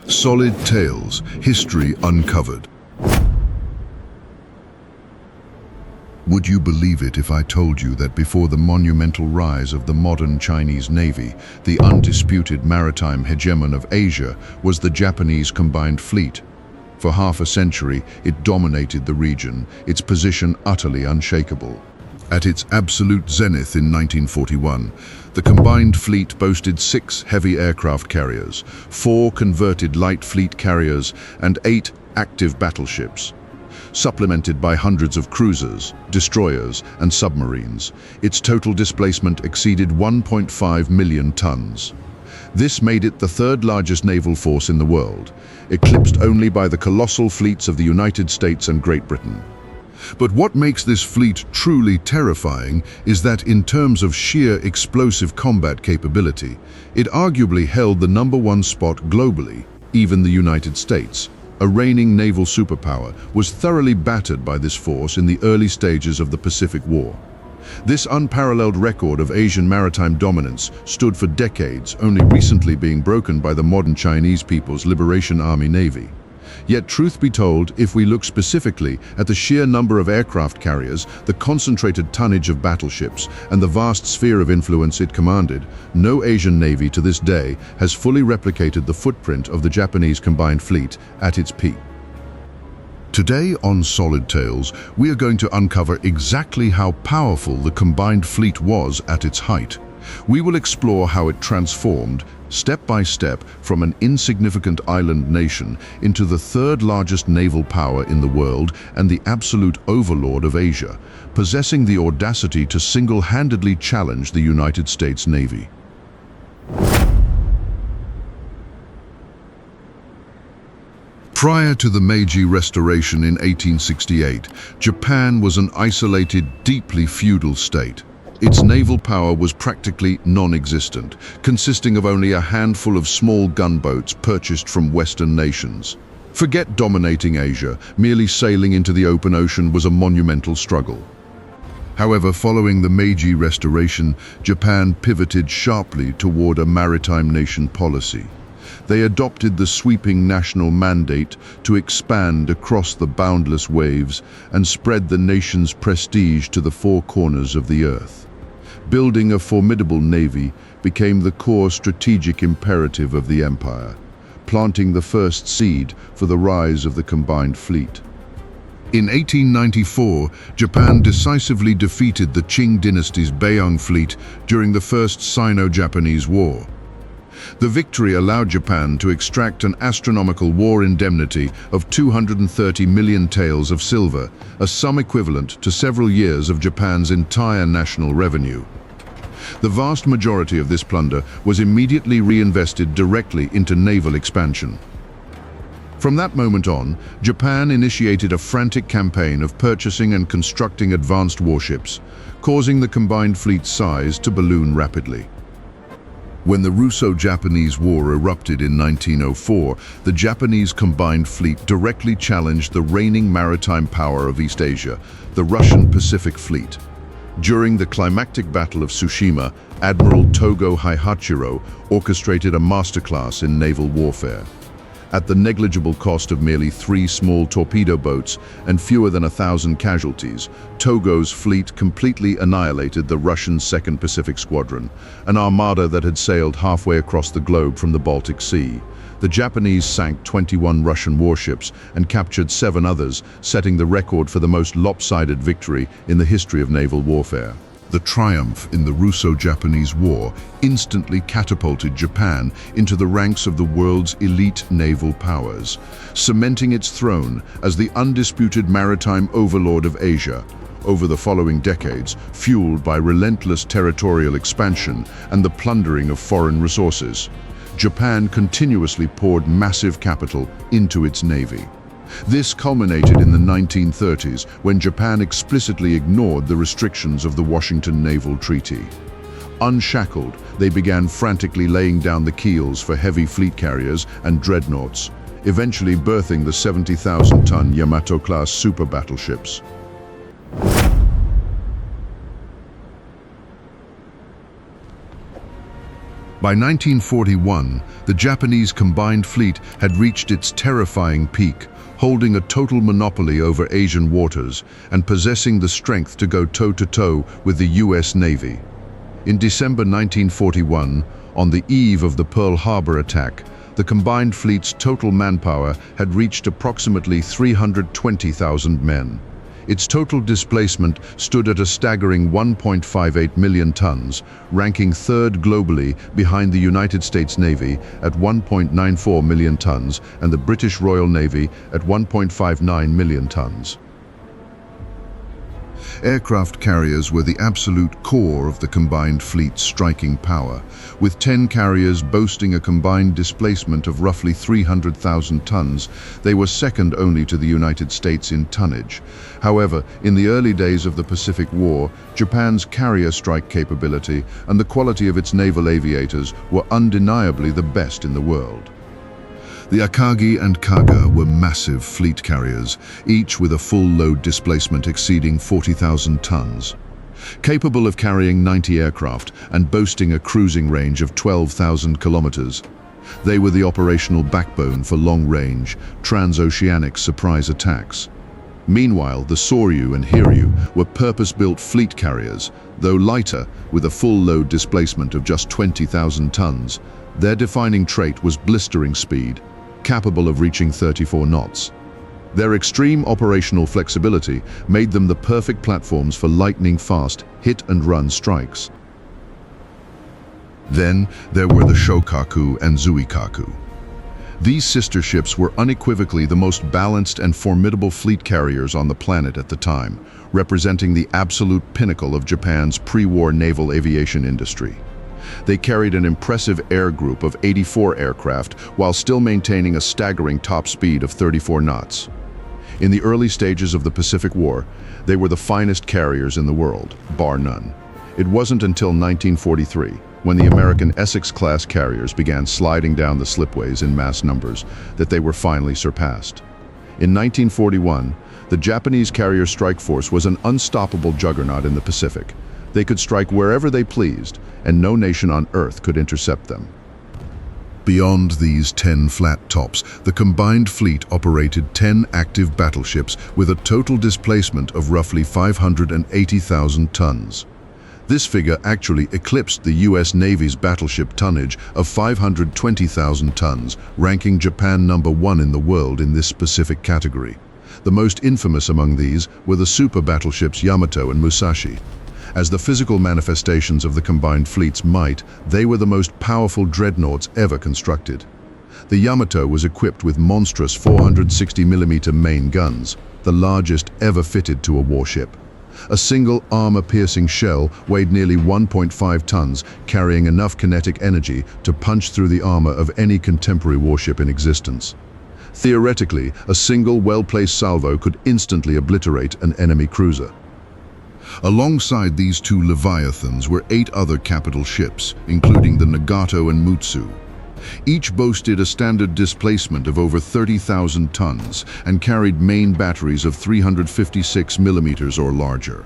SolidTales, History Uncovered. Would you believe it if I told you that before the monumental rise of the modern Chinese Navy, the undisputed maritime hegemon of Asia was the Japanese combined fleet? For half a century, it dominated the region, its position utterly unshakable. At its absolute zenith in 1941, the combined fleet boasted 6 heavy aircraft carriers, 4 converted light fleet carriers, and 8 active battleships. Supplemented by hundreds of cruisers, destroyers, and submarines, its total displacement exceeded 1.5 million tons. This made it the third largest naval force in the world, eclipsed only by the colossal fleets of the United States and Great Britain. But what makes this fleet truly terrifying is that in terms of sheer explosive combat capability, it arguably held the #1 spot globally. Even the United States, a reigning naval superpower, was thoroughly battered by this force in the early stages of the Pacific War. This unparalleled record of Asian maritime dominance stood for decades, only recently being broken by the modern Chinese People's Liberation Army Navy. Yet truth be told, if we look specifically at the sheer number of aircraft carriers, the concentrated tonnage of battleships, and the vast sphere of influence it commanded, no Asian navy to this day has fully replicated the footprint of the Japanese combined fleet at its peak. Today on SolidTales, we are going to uncover exactly how powerful the combined fleet was at its height. We will explore how it transformed, step by step, from an insignificant island nation into the third largest naval power in the world and the absolute overlord of Asia, possessing the audacity to single-handedly challenge the United States Navy. Prior to the Meiji Restoration in 1868, Japan was an isolated, deeply feudal state. Its naval power was practically non-existent, consisting of only a handful of small gunboats purchased from Western nations. Forget dominating Asia, merely sailing into the open ocean was a monumental struggle. However, following the Meiji Restoration, Japan pivoted sharply toward a Maritime Nation Policy. They adopted the sweeping national mandate to expand across the boundless waves and spread the nation's prestige to the 4 corners of the earth. Building a formidable navy became the core strategic imperative of the empire, planting the first seed for the rise of the combined fleet. In 1894, Japan decisively defeated the Qing dynasty's Beiyang fleet during the First Sino-Japanese War. The victory allowed Japan to extract an astronomical war indemnity of 230 million taels of silver, a sum equivalent to several years of Japan's entire national revenue. The vast majority of this plunder was immediately reinvested directly into naval expansion. From that moment on, Japan initiated a frantic campaign of purchasing and constructing advanced warships, causing the combined fleet's size to balloon rapidly. When the Russo-Japanese War erupted in 1904, the Japanese combined fleet directly challenged the reigning maritime power of East Asia, the Russian Pacific Fleet. During the climactic Battle of Tsushima, Admiral Togo Haihachiro orchestrated a masterclass in naval warfare. At the negligible cost of merely 3 small torpedo boats and fewer than 1,000 casualties, Togo's fleet completely annihilated the Russian 2nd Pacific Squadron, an armada that had sailed halfway across the globe from the Baltic Sea. The Japanese sank 21 Russian warships and captured 7 others, setting the record for the most lopsided victory in the history of naval warfare. The triumph in the Russo-Japanese War instantly catapulted Japan into the ranks of the world's elite naval powers, cementing its throne as the undisputed maritime overlord of Asia. Over the following decades, fueled by relentless territorial expansion and the plundering of foreign resources, Japan continuously poured massive capital into its navy. This culminated in the 1930s when Japan explicitly ignored the restrictions of the Washington Naval Treaty. Unshackled, they began frantically laying down the keels for heavy fleet carriers and dreadnoughts, eventually birthing the 70,000-ton Yamato-class super battleships. By 1941, the Japanese combined fleet had reached its terrifying peak, holding a total monopoly over Asian waters and possessing the strength to go toe-to-toe with the US Navy. In December 1941, on the eve of the Pearl Harbor attack, the combined fleet's total manpower had reached approximately 320,000 men. Its total displacement stood at a staggering 1.58 million tons, ranking third globally behind the United States Navy at 1.94 million tons and the British Royal Navy at 1.59 million tons. Aircraft carriers were the absolute core of the combined fleet's striking power, with 10 carriers boasting a combined displacement of roughly 300,000 tons. They were second only to the United States in tonnage. However, in the early days of the Pacific War, Japan's carrier strike capability and the quality of its naval aviators were undeniably the best in the world. The Akagi and Kaga were massive fleet carriers, each with a full load displacement exceeding 40,000 tons. Capable of carrying 90 aircraft and boasting a cruising range of 12,000 kilometers, they were the operational backbone for long-range, transoceanic surprise attacks. Meanwhile, the Soryu and Hiryu were purpose-built fleet carriers, though lighter, with a full load displacement of just 20,000 tons. Their defining trait was blistering speed, capable of reaching 34 knots. Their extreme operational flexibility made them the perfect platforms for lightning-fast hit-and-run strikes. Then there were the Shokaku and Zuikaku. These sister ships were unequivocally the most balanced and formidable fleet carriers on the planet at the time, representing the absolute pinnacle of Japan's pre-war naval aviation industry. They carried an impressive air group of 84 aircraft while still maintaining a staggering top speed of 34 knots. In the early stages of the Pacific War, they were the finest carriers in the world, bar none. It wasn't until 1943, when the American Essex-class carriers began sliding down the slipways in mass numbers, that they were finally surpassed. In 1941, the Japanese carrier strike force was an unstoppable juggernaut in the Pacific. They could strike wherever they pleased, and no nation on Earth could intercept them. Beyond these 10 flat tops, the combined fleet operated 10 active battleships with a total displacement of roughly 580,000 tons. This figure actually eclipsed the US Navy's battleship tonnage of 520,000 tons, ranking Japan #1 in the world in this specific category. The most infamous among these were the super battleships Yamato and Musashi. As the physical manifestations of the combined fleet's might, they were the most powerful dreadnoughts ever constructed. The Yamato was equipped with monstrous 460mm main guns, the largest ever fitted to a warship. A single armor-piercing shell weighed nearly 1.5 tons, carrying enough kinetic energy to punch through the armor of any contemporary warship in existence. Theoretically, a single well-placed salvo could instantly obliterate an enemy cruiser. Alongside these two Leviathans were 8 other capital ships, including the Nagato and Mutsu. Each boasted a standard displacement of over 30,000 tons and carried main batteries of 356mm or larger.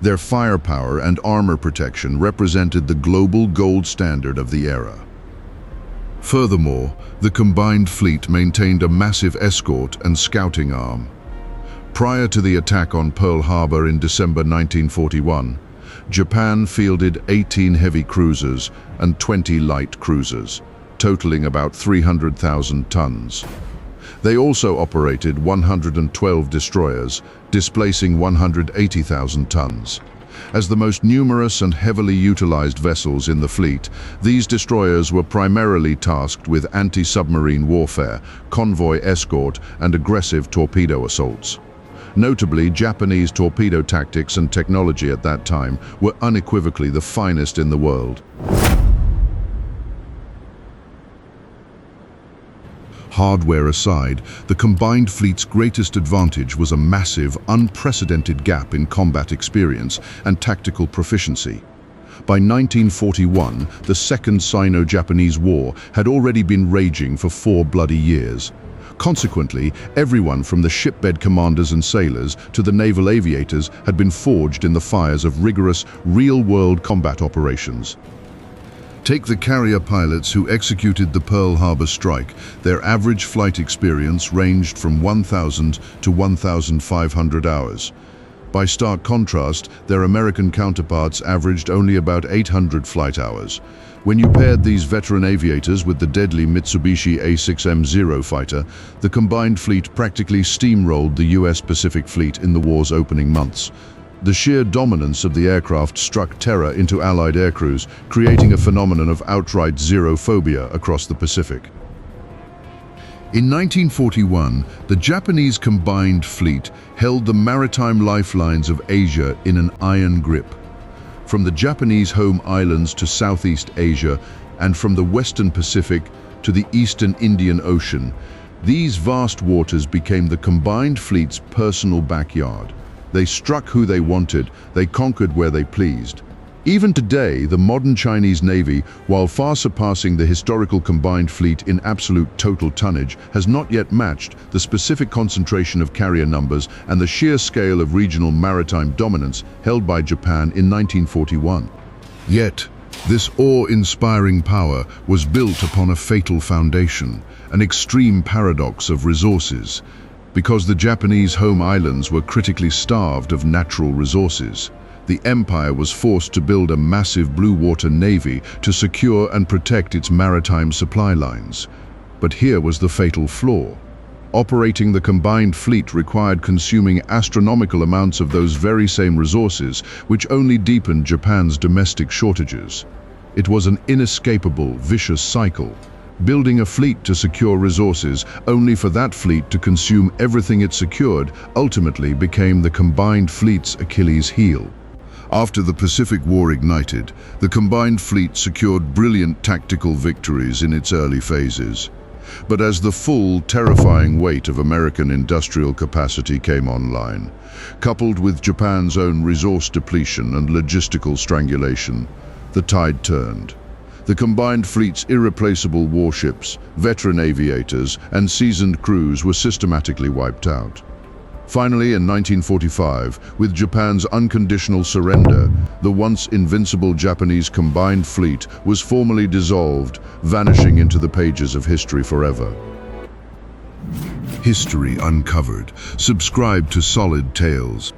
Their firepower and armor protection represented the global gold standard of the era. Furthermore, the combined fleet maintained a massive escort and scouting arm. Prior to the attack on Pearl Harbor in December 1941, Japan fielded 18 heavy cruisers and 20 light cruisers, totaling about 300,000 tons. They also operated 112 destroyers, displacing 180,000 tons. As the most numerous and heavily utilized vessels in the fleet, these destroyers were primarily tasked with anti-submarine warfare, convoy escort, and aggressive torpedo assaults. Notably, Japanese torpedo tactics and technology at that time were unequivocally the finest in the world. Hardware aside, the combined fleet's greatest advantage was a massive, unprecedented gap in combat experience and tactical proficiency. By 1941, the Second Sino-Japanese War had already been raging for 4 bloody years. Consequently, everyone from the shipbed commanders and sailors to the naval aviators had been forged in the fires of rigorous, real-world combat operations. Take the carrier pilots who executed the Pearl Harbor strike. Their average flight experience ranged from 1,000 to 1,500 hours. By stark contrast, their American counterparts averaged only about 800 flight hours. When you paired these veteran aviators with the deadly Mitsubishi A6M0 fighter, the combined fleet practically steamrolled the US Pacific Fleet in the war's opening months. The sheer dominance of the aircraft struck terror into Allied aircrews, creating a phenomenon of outright xerophobia across the Pacific. In 1941, the Japanese combined fleet held the maritime lifelines of Asia in an iron grip. From the Japanese home islands to Southeast Asia, and from the Western Pacific to the Eastern Indian Ocean, these vast waters became the combined fleet's personal backyard. They struck who they wanted, they conquered where they pleased. Even today, the modern Chinese Navy, while far surpassing the historical combined fleet in absolute total tonnage, has not yet matched the specific concentration of carrier numbers and the sheer scale of regional maritime dominance held by Japan in 1941. Yet, this awe-inspiring power was built upon a fatal foundation, an extreme paradox of resources. Because the Japanese home islands were critically starved of natural resources, the empire was forced to build a massive blue water navy to secure and protect its maritime supply lines. But here was the fatal flaw. Operating the combined fleet required consuming astronomical amounts of those very same resources, which only deepened Japan's domestic shortages. It was an inescapable, vicious cycle. Building a fleet to secure resources, only for that fleet to consume everything it secured, ultimately became the combined fleet's Achilles heel. After the Pacific War ignited, the combined fleet secured brilliant tactical victories in its early phases. But as the full, terrifying weight of American industrial capacity came online, coupled with Japan's own resource depletion and logistical strangulation, the tide turned. The combined fleet's irreplaceable warships, veteran aviators, and seasoned crews were systematically wiped out. Finally, in 1945, with Japan's unconditional surrender, the once invincible Japanese combined fleet was formally dissolved, vanishing into the pages of history forever. History Uncovered. Subscribe to SolidTales.